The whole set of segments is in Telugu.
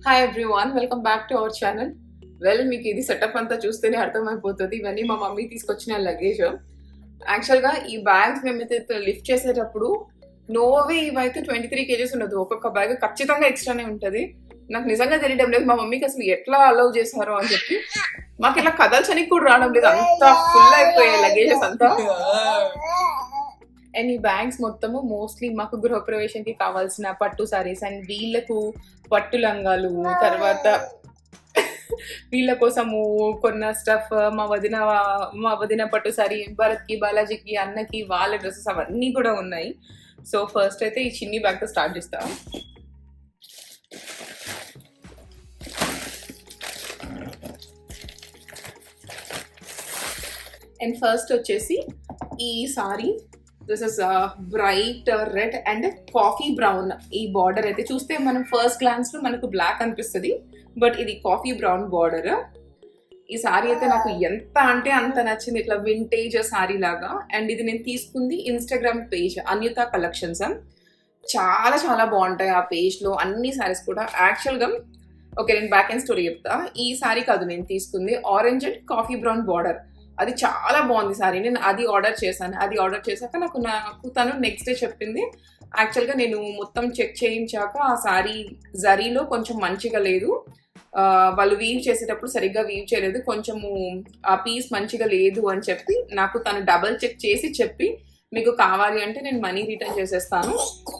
Hi everyone, welcome back to our channel. మీకు ఇది సెటప్ అంతా చూస్తేనే అర్థమైపోతుంది. ఇవన్నీ మా మమ్మీ తీసుకొచ్చిన లగేజ్. యాక్చువల్గా ఈ బ్యాగ్స్ మేమైతే లిఫ్ట్ చేసేటప్పుడు నోవే ఇవైతే 23 kgs ఉండదు. ఒక్కొక్క బ్యాగ్ ఖచ్చితంగా ఎక్స్ట్రానే ఉంటుంది. నాకు నిజంగా తెలియడం లేదు మా మమ్మీకి అసలు ఎట్లా అలౌ చేశారో అని చెప్పి. మాకు ఇలా కదల్చనికి కూడా రావడం లేదు, అంత ఫుల్ అయిపోయాయి లగేజెస్ అంతా. అండ్ ఈ బ్యాగ్స్ మొత్తము మోస్ట్లీ మాకు గృహప్రవేశంకి కావాల్సిన పట్టు సారీస్ అండ్ వీళ్ళకు పట్టు లంగాలు, తర్వాత వీళ్ళ కోసము కొన్న స్టఫ్, మా వదిన పట్టు సారీ, భరత్కి, బాలాజీకి, అన్నకి వాళ్ళ డ్రెస్సెస్ అవన్నీ కూడా ఉన్నాయి. సో ఫస్ట్ అయితే ఈ చిన్ని బ్యాగ్తో స్టార్ట్ చేస్తాం. అండ్ ఫస్ట్ వచ్చేసి ఈ sorry, this is bright red and coffee brown. ఈ బార్డర్ అయితే చూస్తే మనం ఫస్ట్ గ్లాన్స్ లో మనకు బ్లాక్ అనిపిస్తుంది, బట్ ఇది కాఫీ బ్రౌన్ బార్డర్. ఈ సారీ అయితే నాకు ఎంత అంటే అంత నచ్చింది, ఇట్లా వింటేజ్ సారీ లాగా. అండ్ ఇది నేను తీసుకుంది ఇన్స్టాగ్రామ్ పేజ్ అన్యుత కలెక్షన్స్. చాలా చాలా బాగుంటాయి ఆ పేజ్ లో అన్ని సారీస్ కూడా. యాక్చువల్గా ఓకే, నేను బ్యాక్ అండ్ స్టోరీ చెప్తా. ఈ సారీ కాదు నేను తీసుకుంది, orange and coffee brown border. అది చాలా బాగుంది సారీ. నేను అది ఆర్డర్ చేశాను. అది ఆర్డర్ చేశాక నాకు తను నెక్స్ట్ డే చెప్పింది, యాక్చువల్గా నేను మొత్తం చెక్ చేయించాక ఆ సారీ జరీలో కొంచెం మంచిగా లేదు, వాళ్ళు వీవ్ చేసేటప్పుడు సరిగ్గా వీవ్ చేయలేదు, కొంచెము ఆ పీస్ మంచిగా లేదు అని చెప్పి నాకు తను డబల్ చెక్ చేసి చెప్పి, మీకు కావాలి అంటే నేను మనీ రిటర్న్ చేసేస్తాను,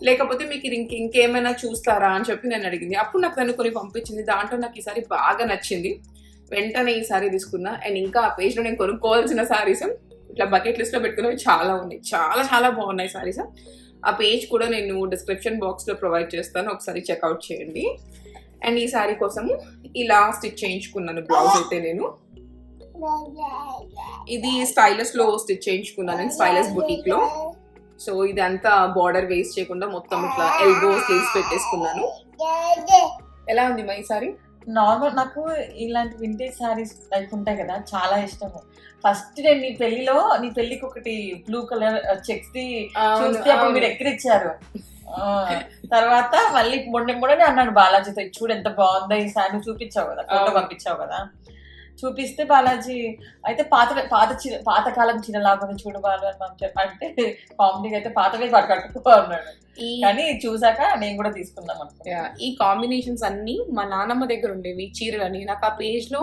లేకపోతే మీకు ఇది ఇంకేమైనా చూస్తారా అని చెప్పి నేను అడిగింది. అప్పుడు నాకు తను కొన్ని పంపించింది. దాంట్లో నాకు ఈ సారీ బాగా నచ్చింది. వెంటనే ఈ సారీ తీసుకున్నా. అండ్ ఇంకా ఆ పేజ్లో నేను కొనుక్కోవాల్సిన సారీస్ ఇట్లా బకెట్ లిస్ట్లో పెట్టుకున్నవి చాలా ఉన్నాయి. చాలా చాలా బాగున్నాయి సారీస్. ఆ పేజ్ కూడా నేను డిస్క్రిప్షన్ బాక్స్లో ప్రొవైడ్ చేస్తాను, ఒకసారి చెక్అవుట్ చేయండి. అండ్ ఈ సారీ కోసము ఇలా స్టిచ్ చేయించుకున్నాను బ్లౌజ్ అయితే నేను. ఇది స్టైలస్లో స్టిచ్ చేయించుకున్నాను నేను, స్టైలస్ బుటీక్లో. సో ఇదంతా బార్డర్ వేస్ట్ చేయకుండా మొత్తం ఇట్లా ఎల్బో స్లీవ్స్ పెట్టేసుకున్నాను. ఎలా ఉంది మా ఈ సారీ? నార్మల్. నాకు ఇలాంటి వింటేజ్ సారీస్ లైక్ ఉంటాయి కదా, చాలా ఇష్టము. ఫస్ట్ నేను నీ పెళ్లికి ఒకటి బ్లూ కలర్ చెక్స్ ది చూస్తే అప్పుడు మీరు ఎక్కడిచ్చారు. తర్వాత మళ్ళీ మొన్ననే అన్నాడు బాలాజీతో, చూడు ఎంత బాగుందో ఈ సారీ, చూపించావు కదా, ఫోటో పంపించావు కదా. చూపిస్తే బాలాజీ అయితే పాతకాలం చీరలాగా చూడు బాలు అని అంటే కామెడీగా అయితే పాతవే కట్టుకో అన్నాడు. కానీ చూసాక నేను కూడా తీసుకుందాం అనుకున్నా. ఈ కాంబినేషన్స్ అన్ని మా నానమ్మ దగ్గర ఉండేవి చీరలని. నాకు ఆ పేజ్ లో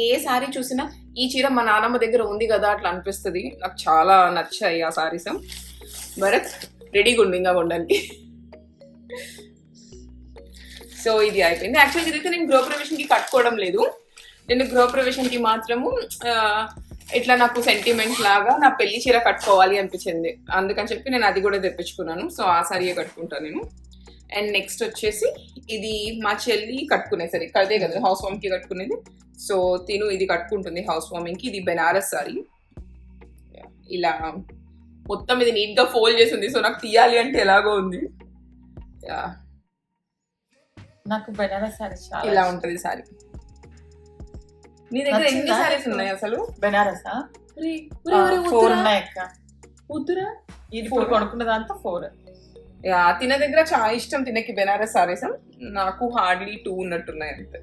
ఏ సారీ చూసినా ఈ చీర మా నానమ్మ దగ్గర ఉంది కదా అట్లా అనిపిస్తుంది. నాకు చాలా నచ్చాయి ఆ సారీస్. భరత్ రెడీగా ఉండి ఇంకా ఉండడానికి. సో ఇది అయిపోయింది. యాక్చువల్గా ఇదైతే నేను గృహప్రవేశంకి కట్టుకోవడం లేదు. నేను గృహప్రవేశంకి మాత్రము ఇట్లా నాకు సెంటిమెంట్ లాగా నా పెళ్లి చీర కట్టుకోవాలి అనిపించింది, అందుకని చెప్పి నేను అది కూడా తెప్పించుకున్నాను. సో ఆ సారీయే కట్టుకుంటాను నేను. అండ్ నెక్స్ట్ వచ్చేసి ఇది మా చెల్లి కట్టుకునే సరే కదే కదా హౌస్ వార్మింగ్కి కట్టుకునేది. సో తిను ఇది కట్టుకుంటుంది హౌస్ వార్మింగ్కి. ఇది బెనారస్ సారీ. ఇలా మొత్తం ఇది నీట్గా ఫోల్డ్ చేసింది. సో నాకు తీయాలి అంటే ఎలాగో ఉంది. నాకు బెనారస్ సారీ ఇలా ఉంటుంది సారీ. నీ దగ్గర ఎన్ని సారీస్ ఉన్నాయి అసలు? బెనారసా? 4 ఉన్నాయి అక్క. వద్దురా, ఇది 4 కొనుక్కున్న దాంతో 4. తిన దగ్గర చాలా ఇష్టం తినకి బెనారస్ సారీస్. నాకు హార్డ్లీ 2 ఉన్నట్టున్నాయి అంతే.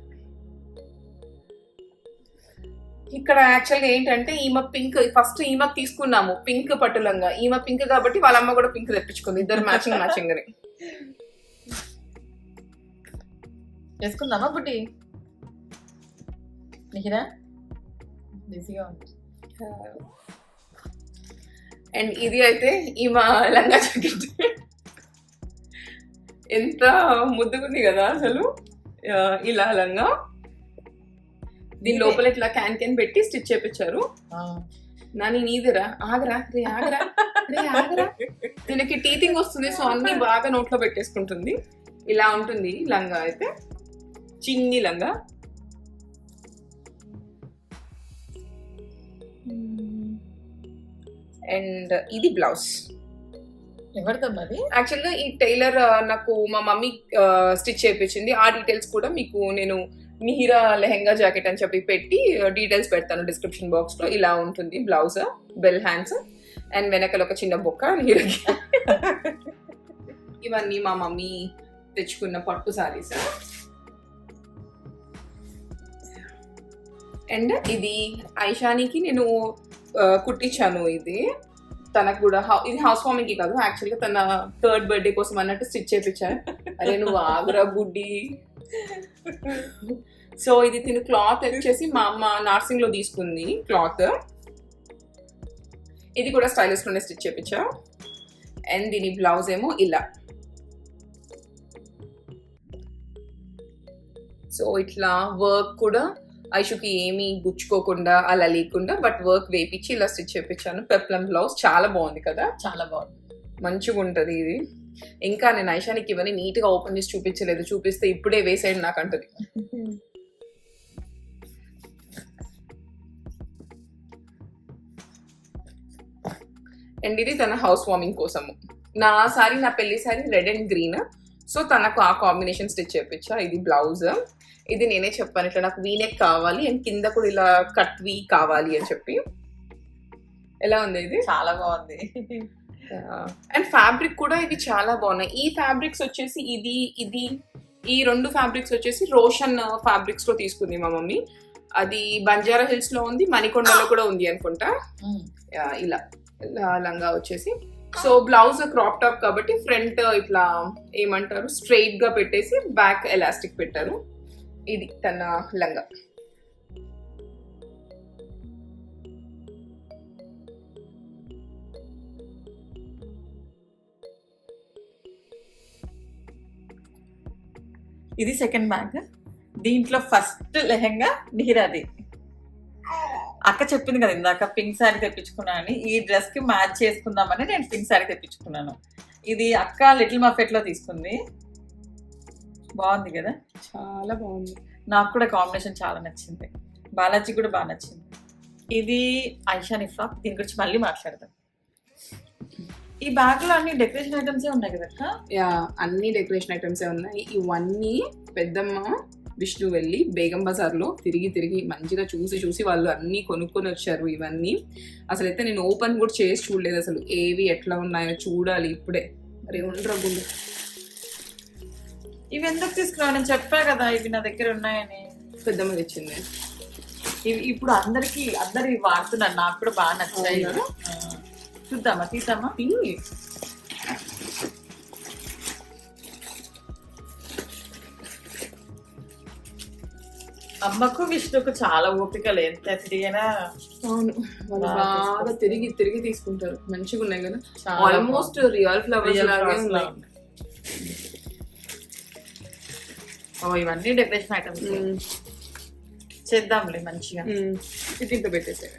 ఇక్కడ యాక్చువల్గా ఏంటంటే ఈమె పింక్, ఫస్ట్ ఈమెకు తీసుకున్నాము పింక్ పట్టులంగా. ఈమె పింక్ కాబట్టి వాళ్ళమ్మ కూడా పింక్ తెప్పించుకుంది, ఇద్దరు మ్యాచింగ్ మ్యాచింగ్ అని. వేసుకుందామా బుట్టి? నిఖిరా బిజీగా ఉంది. అండ్ ఇది అయితే ఈమె లంగా జాకెట్ ఎంత ముద్దుకుంది కదా అసలు. ఇలా లంగా దీని లోపల ఇట్లా క్యాన్ పెట్టి స్టిచ్ చేపించారు. నాని నీదిరా, ఆగరా రే ఆగరా రే ఆగరా. దీనికి టీతింగ్ వస్తుంది, సో అన్ని బాగా నోట్లో పెట్టేసుకుంటుంది. ఇలా ఉంటుంది లంగా అయితే, చిన్ని లంగా. అండ్ ఇది బ్లౌజ్. ఎవరిదన్నది? యాక్చువల్గా ఈ టైలర్ నాకు మా మమ్మీ స్టిచ్ చేయించింది. ఆ డీటెయిల్స్ కూడా మీకు నేను మిహిరా లెహెంగా జాకెట్ అని చెప్పి పెట్టి డీటెయిల్స్ పెడతాను డిస్క్రిప్షన్ బాక్స్ లో. ఇలా ఉంటుంది బ్లౌజ్, బెల్ హ్యాండ్స్ అండ్ వెనకాల ఒక చిన్న బొక్క మిహిరాకి. ఇవన్నీ మా మమ్మీ తెచ్చుకున్న పట్టు సారీస్. అండ్ ఇది ఐషానికి నేను కుట్టించాను. ఇది తనకు కూడా ఇది హౌస్ వార్మింగ్ కి కాదు, యాక్చువల్గా తన 3rd బర్త్డే కోసం అన్నట్టు స్టిచ్ చేయించాను. అరే నువ్వు ఆగ్రా బుడ్డి. సో ఇది తిను క్లాత్ వచ్చేసి మా అమ్మ నార్సింగ్ లో తీసుకుంది క్లాత్. ఇది కూడా స్టైలిష్ లోనే స్టిచ్ చేయించా. అండ్ దీని బ్లౌజ్ ఏమో ఇలా. సో ఇట్లా వర్క్ కూడా ఐషుకి ఏమీ గుచ్చుకోకుండా అలా లేకుండా బట్ వర్క్ వేపించి ఇలా స్టిచ్ చేయించాను. పెప్లం బ్లౌజ్ చాలా బాగుంది కదా, చాలా బాగుంది, మంచిగా ఉంటది ఇది. ఇంకా నేను ఐషానికి ఇవన్నీ నీట్ గా ఓపెన్ చేసి చూపించలేదు, చూపిస్తే ఇప్పుడే వేసేయండి నాకు అంటది. అండ్ ఇది తన హౌస్ వార్మింగ్ కోసము. నా సారీ, నా పెళ్లి sorry red and green. So తనకు ఆ కాంబినేషన్ స్టిచ్ చేయించా. ఇది బ్లౌజ్. ఇది నేనే చెప్పాను ఇట్లా నాకు వీనెక్ కావాలి అండ్ కింద కూడా ఇలా కట్ వీ కావాలి అని చెప్పి. ఎలా ఉంది ఇది? చాలా బాగుంది. అండ్ ఫ్యాబ్రిక్ కూడా ఇవి చాలా బాగున్నాయి. ఈ ఫ్యాబ్రిక్స్ వచ్చేసి ఈ 2 ఫ్యాబ్రిక్స్ వచ్చేసి రోషన్ ఫ్యాబ్రిక్స్ లో తీసుకుంది మా మమ్మీ. అది బంజారా హిల్స్ లో ఉంది, మణికొండలో కూడా ఉంది అనుకుంటా. ఇలా లంగా వచ్చేసి. సో బ్లౌజ్ క్రాప్ టాప్ కాబట్టి ఫ్రంట్ ఇట్లా ఏమంటారు స్ట్రైట్ గా పెట్టేసి బ్యాక్ ఎలాస్టిక్ పెట్టారు. ఇది తన లంగా. ఇది సెకండ్ బ్యాగ్. దీంట్లో ఫస్ట్ లెహంగా నిహిరాది. అక్క చెప్పింది కదా ఇందాక పింక్ శారీ తెప్పించుకున్నా అని. ఈ డ్రెస్ కి మ్యాచ్ చేసుకుందామని నేను పింక్ శారీ తెప్పించుకున్నాను. ఇది అక్క లిటిల్ మఫెట్ లో తీసుకుంది. బాగుంది కదా, చాలా బాగుంది. నాకు కూడా కాంబినేషన్ చాలా నచ్చింది. బాలాజీ కూడా బాగా నచ్చింది. ఇది ఐషాని ఫ్రాక్. దీని గురించి మళ్ళీ మాట్లాడదాం. ఈ బ్యాగ్ లో అన్ని డెకరేషన్ ఐటమ్స్ ఉన్నాయి కదా? యా, అన్ని డెకరేషన్ ఐటమ్స్ ఉన్నాయి. ఇవన్నీ పెద్దమ్మ విష్ణు వెళ్ళి బేగం బజార్ లో తిరిగి మంచిగా చూసి వాళ్ళు అన్ని కొనుక్కొని వచ్చారు. ఇవన్నీ అసలు అయితే నేను ఓపెన్ కూడా చేసి చూడలేదు. అసలు ఏవి ఎట్లా ఉన్నాయో చూడాలి ఇప్పుడే. మరి ఉండరు. ఇవి ఎందుకు తీసుకున్నావు? నేను చెప్పా కదా ఇవి నా దగ్గర ఉన్నాయని. పెద్దమ్మ తెచ్చింది. ఇవి ఇప్పుడు అందరు వాడుతున్నారు. నాకు కూడా బాగా నచ్చాయి. చూద్దామా, తీద్దామా? అమ్మకు విష్ణుకు చాలా ఓపికలు, ఎంత తిరిగినా. అవును, బాగా తిరిగి తీసుకుంటారు. మంచిగా ఉన్నాయి కదా, ఆల్మోస్ట్ రియల్ ఫ్లవర్స్ లాగే ఉన్నాయి. ఇవన్నీ డెకరేషన్ ఐటమ్స్ చేద్దాంలే మంచిగా. ఇంట్లో పెట్టేసే.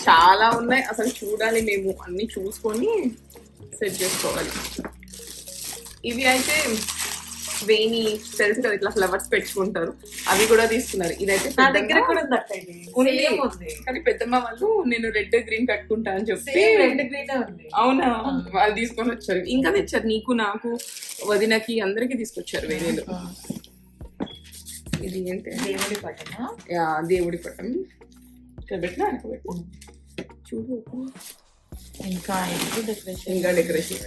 చాలా ఉన్నాయి అసలు, చూడాలి. మేము అన్ని చూసుకొని సెట్ చేసుకోవాలి. ఇవి అయితే వేణి తెలుసు కదా, ఇట్లా ఫ్లవర్స్ పెట్టుకుంటారు, అవి కూడా తీసుకున్నారు. ఇదైతే నా దగ్గర కూడా ఉంది. కానీ పెద్దమ్మ వాళ్ళు నేను రెడ్ గ్రీన్ కట్టుకుంటా అని చెప్పి రెడ్ గ్రీన్ ఉంది. అవునా, వాళ్ళు తీసుకొని వచ్చారు. ఇంకా తెచ్చారు నీకు, నాకు, వదినకి, అందరికి తీసుకొచ్చారు వేణీలు. ఇది ఏంటి? దేవుడి పటం. దేవుడి పటం ఇక్కడ పెట్టినా అనుకోబెట్టు. చూడు, ఇంకా డెకరేషన్.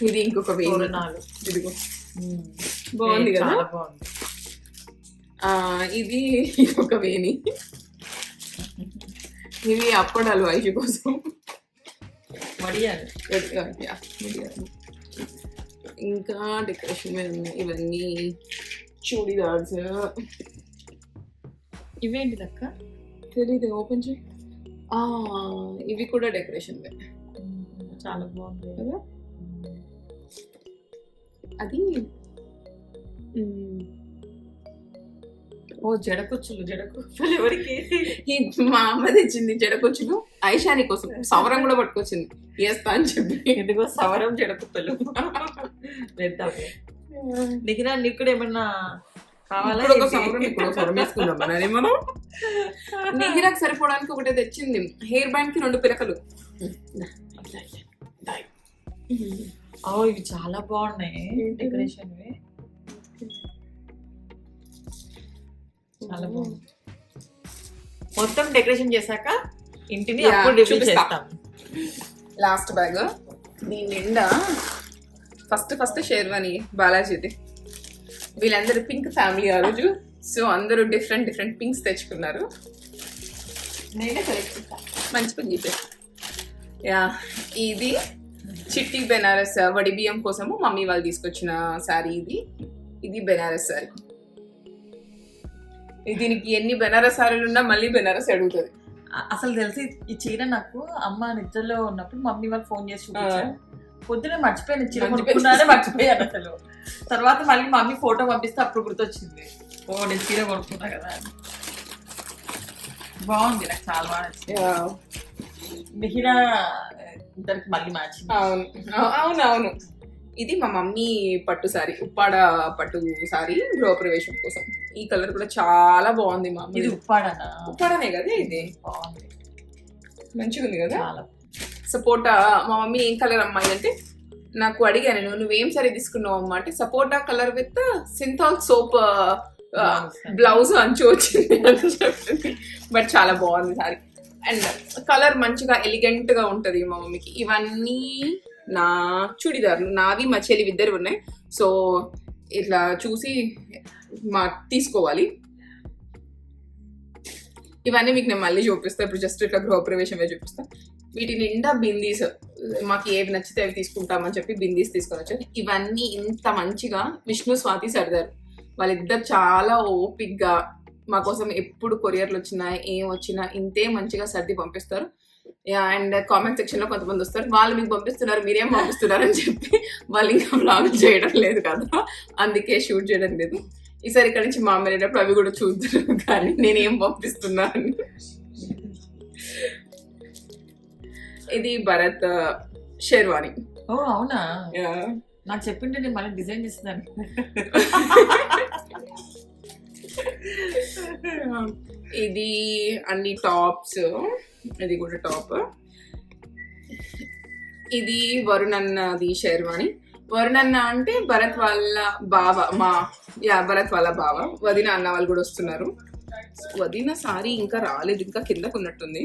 ఇది ఇంకొక వేణి. ఇదిగో బాగుంది కదా, బాగుంది. ఇది ఒక వేణి. ఇవి అప్పడాలు ఐషు కోసం. ఇంకా డెకరేషన్ మీద ఉన్నాయి ఇవన్నీ చూడీదార్స్. ఇవేంటి అక్క? తెలీదు, ఓపెన్ చేయి. ఇవి కూడా డెకరేషన్ చాలా బాగుంది కదా. అది జడకుచ్చులు ఎవరికి? మా అమ్మ తెచ్చింది జడకుచ్చులు. ఐషాని కోసం సవరం కూడా పట్టుకొచ్చింది, వేస్తా అని చెప్పి. ఎందుకో సవరం జడకుత్తలు వేద్దాం. దిగినా నీకు కూడా ఏమన్నా కావాలా? నిగిరాకు సరిపోవడానికి ఒకటే తెచ్చింది. హెయిర్ బ్యాండ్ కి 2 పిలకలు. ఇవి చాలా బాగున్నాయి డెకరేషన్. చాలా బాగుంది. మొత్తం డెకరేషన్ చేశాక ఇంటిని అప్పుడు రివీల్ చేస్తాం. లాస్ట్ బ్యాగ్ దీని నిండా ఫస్ట్ షేర్వాణి బాలాజీది. వీళ్ళందరూ పింక్ ఫ్యామిలీ ఆ రోజు. సో అందరూ డిఫరెంట్ పింక్స్ తెచ్చుకున్నారు. నేనే సెలెక్ట్ చేస్తాను. మంచి పని చెప్పారు. యా, ఇది చిట్టి బెనారస్ వడి బియ్యం కోసము మమ్మీ వాళ్ళు తీసుకొచ్చిన శారీ. ఇది బెనారస్ శారీ. దీనికి ఎన్ని బెనారస్ శారీలు ఉన్నా మళ్ళీ బెనారస్ అడుగుతుంది. అసలు తెలిసి ఈ చీర నాకు అమ్మ నిద్రలో ఉన్నప్పుడు మమ్మీ వాళ్ళు ఫోన్ చేసి చూపించారు. పొద్దున మర్చిపోయాను చీర కొనుక్కున్నానే మర్చిపోయాను అసలు. తర్వాత మళ్ళీ మమ్మీ ఫోటో పంపిస్తే అప్పుడు గుర్తొచ్చింది, ఓ నేను చీర కొనుక్కున్నా కదా అని. బాగుంది, నాకు చాలా బాగా నచ్చింది. మిహిరా ఇద్దరికి మళ్ళీ మ్యాచ్. అవును. ఇది మా మమ్మీ పట్టు సారీ, ఉప్పాడ పట్టు సారీ గృహప్రవేశం కోసం. ఈ కలర్ కూడా చాలా బాగుంది. మా ఇది ఉప్పాడనే కదా, ఇది బాగుంది, మంచిగా ఉంది కదా. చాలా సపోటా. మా మమ్మీ ఏం కలర్ అమ్మాయి అంటే నాకు అడిగాను, నువ్వేం సారీ తీసుకున్నావు అమ్మా అంటే సపోటా colour with Cinthol soap blouse అంచు వచ్చింది అని చెప్పింది. బట్ చాలా బాగుంది సారీ. అండ్ కలర్ మంచిగా ఎలిగెంట్ గా ఉంటది మా మమ్మీకి. ఇవన్నీ నా చూడిదార్లు, నావి మా చెల్లి ఇద్దరు ఉన్నాయి. సో ఇట్లా చూసి తీసుకోవాలి. ఇవన్నీ మీకు నేను మళ్ళీ చూపిస్తాను. ఇప్పుడు జస్ట్ ఇట్లా గృహప్రవేశమే చూపిస్తాను. వీటి నిండా బిందీస్, మాకు ఏవి నచ్చితే అవి తీసుకుంటామని చెప్పి బిందీస్ తీసుకొని వచ్చారు. ఇవన్నీ ఇంత మంచిగా విష్ణు స్వాతి సర్దారు వాళ్ళిద్దరు చాలా ఓపిక్గా మా కోసం ఎప్పుడు కొరియర్లు వచ్చినా ఏం వచ్చినా ఇంతే మంచిగా సర్ది పంపిస్తారు. అండ్ కామెంట్ సెక్షన్ లో కొంతమంది వస్తారు, వాళ్ళు మీకు పంపిస్తున్నారు మీరేం పంపిస్తున్నారు అని చెప్పి వాళ్ళు ఇంకా బ్లాగ్ చేయడం లేదు కదా, అందుకే షూట్ చేయడం లేదు. ఈసారి ఇక్కడ నుంచి మా అమ్మ వెళ్ళినప్పుడు అవి కూడా చూద్దారు కానీ నేనేం పంపిస్తున్నాను. ఇది భరత్ షెర్వాణి. ఓ అవునా, నాకు చెప్పింటే నేను మళ్ళీ డిజైన్ చేస్తున్నాను. ఇది అన్ని టాప్స్, ఇది కూడా టాప్. ఇది వరుణ్ అన్నది షెర్వాణి. వరుణ్ అన్న అంటే భరత్ వాళ్ళ బావ, భరత్ వాళ్ళ బావ. వదిన అన్న వాళ్ళు కూడా వస్తున్నారు. వదిన సారీ ఇంకా రాలేదు, ఇంకా కిందకు ఉన్నట్టుంది.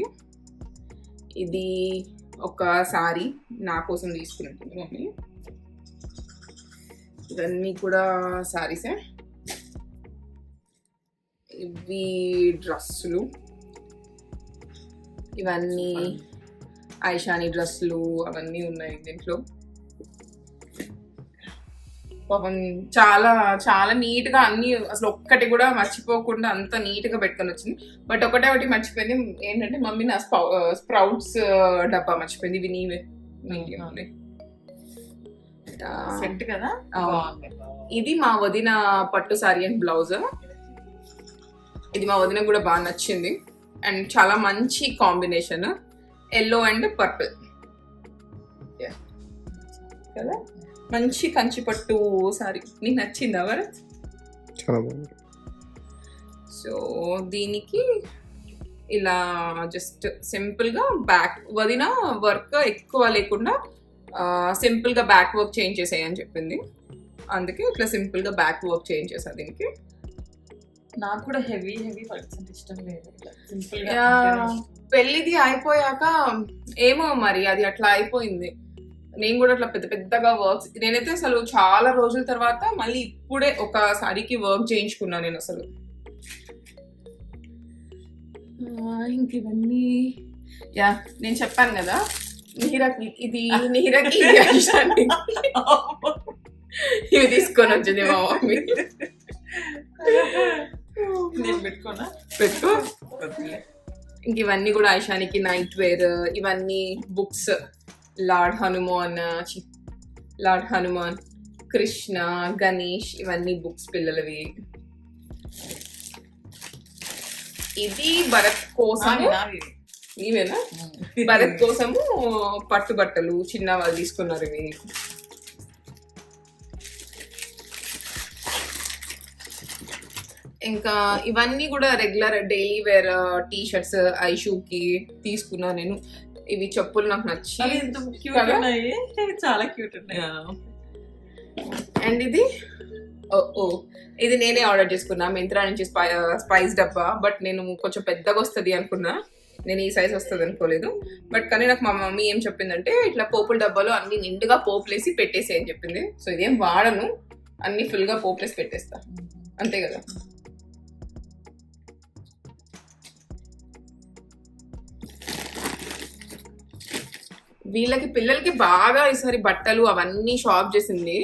ఇది ఒక సారీ నా కోసం తీసుకున్నట్టుంది మమ్మీ. ఇవన్నీ కూడా సారీసే. ఇవి డ్రెస్సులు, ఇవన్నీ ఐషాని డ్రెస్సులు అవన్నీ ఉన్నాయి దీంట్లో. పాపం చాలా చాలా నీట్ గా అన్ని, అసలు ఒక్కటి కూడా మర్చిపోకుండా అంత నీట్ గా పెట్టుకొని వచ్చింది. బట్ ఒకటి మర్చిపోయింది ఏంటంటే మమ్మీ నా స్ప్రౌట్స్ డబ్బా మర్చిపోయింది. ఇవి నీవే సెట్ కదా. ఇది మా వదిన పట్టు సారీ అండ్ బ్లౌజ్. ఇది మా వదిన కూడా బాగా నచ్చింది అండ్ చాలా మంచి కాంబినేషన్, ఎల్లో అండ్ పర్పుల్ కదా. మంచి కంచి పట్టు సారీ. నీకు నచ్చిందా భరత్? చాలా బాగుంది. సో దీనికి ఇలా జస్ట్ సింపుల్ గా బ్యాక్, వదిన వర్క్ ఎక్కువ లేకుండా సింపుల్ గా బ్యాక్ వర్క్ చేంజ్ చేసేయని చెప్పింది. అందుకే ఇట్లా సింపుల్ గా బ్యాక్ వర్క్ చేంజ్ చేసా దీనికి. నాకు కూడా హెవీ వర్క్స్ అంటే ఇష్టం లేదు. సింపుల్ గా పెళ్లిది అయిపోయాక ఏమో మరి అది అట్లా అయిపోయింది. నేను కూడా అట్లా పెద్దగా వర్క్స్, నేనైతే అసలు చాలా రోజుల తర్వాత మళ్ళీ ఇప్పుడే ఒక సారీకి వర్క్ చేయించుకున్నాను నేను అసలు. ఇంక ఇవన్నీ నేను చెప్పాను కదా నిహిరకి, ఇది నిహిరకి ఇవి తీసుకొని వచ్చింది మా మమ్మీ. నేను పెట్టుకోనా? పెట్టుకో. ఇంక ఇవన్నీ కూడా ఐషానికి నైట్ వేర్. ఇవన్నీ బుక్స్, లార్డ్ హనుమాన్, కృష్ణ, గణేష్, ఇవన్నీ బుక్స్ పిల్లలవి. ఇది భరత్ కోసం, ఇవేనా భరత్ కోసము పట్టుబట్టలు చిన్న వాళ్ళు తీసుకున్నారు ఇవి. ఇంకా ఇవన్నీ కూడా regular daily wear T shirts ఐషూకి తీసుకున్నా నేను. ఇవి చెప్పులు నాకు నచ్చి చాలా క్యూట్ ఉన్నాయి. అండ్ ఇది నేనే ఆర్డర్ చేసుకున్నా మింత్రా నుంచి, స్పైస్ డబ్బా. బట్ నేను కొంచెం పెద్దగా వస్తుంది అనుకున్నా, నేను ఈ సైజ్ వస్తుంది అనుకోలేదు. బట్ కానీ నాకు మా మమ్మీ ఏం చెప్పిందంటే ఇట్లా పోపుల డబ్బాలో అన్ని నిండుగా పోపులేసి పెట్టేసి అని చెప్పింది. సో ఇదేం వాడను, అన్ని ఫుల్ గా పోపేసి పెట్టేస్తా, అంతే కదా. వీళ్ళకి పిల్లలకి బాగా ఈసారి బట్టలు అవన్నీ షాప్ చేసింది.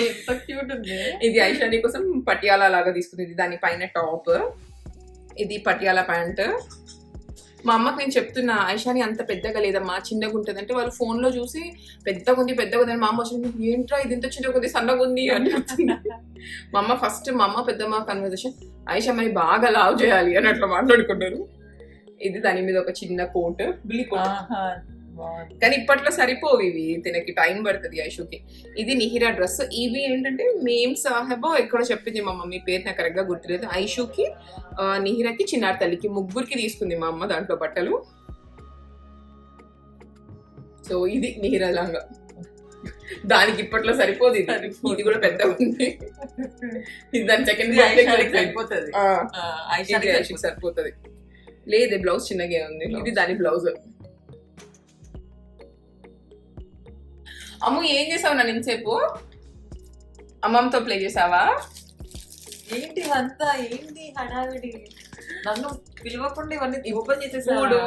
ఎంత క్యూట్ ఉంది. ఇది ఐషాని కోసం పటియాలా లాగా తీసుకుంది, దాని పైన టాప్, ఇది పటియాలా ప్యాంట్. మా అమ్మకి నేను చెప్తున్నా ఐషాని అంత పెద్దగా లేదమ్మా, చిన్నగా ఉంటుంది అంటే వాళ్ళు ఫోన్ లో చూసి పెద్దగా ఉంది అని. మా అమ్మ వచ్చింది, ఏంట్రా ఇది ఇంత చిన్నగా ఉంది, సన్నగా ఉంది అని చెప్తుంది. మా అమ్మ ఫస్ట్ మా అమ్మ పెద్దమ్మ కన్వర్జేషన్ ఐషా మరి బాగా లావ్ చేయాలి అని అట్లా మాట్లాడుకుంటారు. ఇది దాని మీద ఒక చిన్న కోట్, బిల్లి కోట్, కానీ ఇప్పట్లో సరిపోవు ఇవి, తినకి టైం పడుతుంది ఐషుకి. ఇది నిహిరా డ్రెస్. ఇవి ఏంటంటే మేం సాహెబో ఎక్కడో చెప్పింది మా మమ్మీ, పేరు నాకు కరెక్ట్ గా గుర్తులేదు. ఐషుకి, నిహిరాకి, చిన్నారి తల్లికి ముగ్గురికి తీసుకుంది మా అమ్మ దాంట్లో బట్టలు. సో ఇది నిహిరా లాగా, దానికి ఇప్పట్లో సరిపోదు, ఇది కూడా పెద్ద ఉంది. ఇది దాని సెకండ్ సరిపోతుంది, సరిపోతుంది. లేదు బ్లౌజ్ చిన్నగా ఉంది, ఇది దాని బ్లౌజ్. అమ్ము ఏం చేసావు నన్ను ఇంతసేపు? అమ్మమ్మతో ప్లే చేసావా? ఏంటి అంతా, ఏంటి హడావిడి? నన్ను పిలవకుండా ఇవన్నీ ఓపెన్ చేసేసాడు.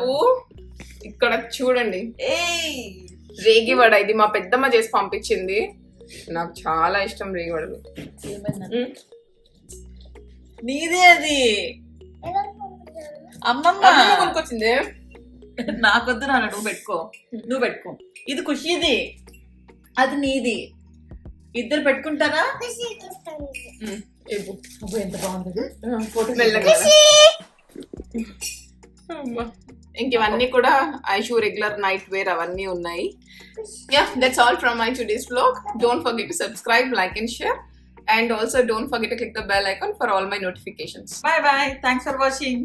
ఇక్కడ చూడండి, రేగివడ. ఇది మా పెద్దమ్మ చేసి పంపించింది, నాకు చాలా ఇష్టం రేగివడలు. నీదే అది, అమ్మమ్మ కొనుక్కొచ్చింది. నాకొద్దు నాన్న, నువ్వు పెట్టుకో. ఇది ఖుషీది, అది నీది, ఇద్దరు పెట్టుకుంటారా? ఎంత బాగుంది. ఇంక ఇవన్నీ కూడా ఐషు రెగ్యులర్ నైట్ వేర్ అవన్నీ ఉన్నాయి. Yeah, that's all from my today's vlog. Don't forget to subscribe, like and share, and also don't forget to click the bell icon for all my notifications. Bye bye, thanks for watching.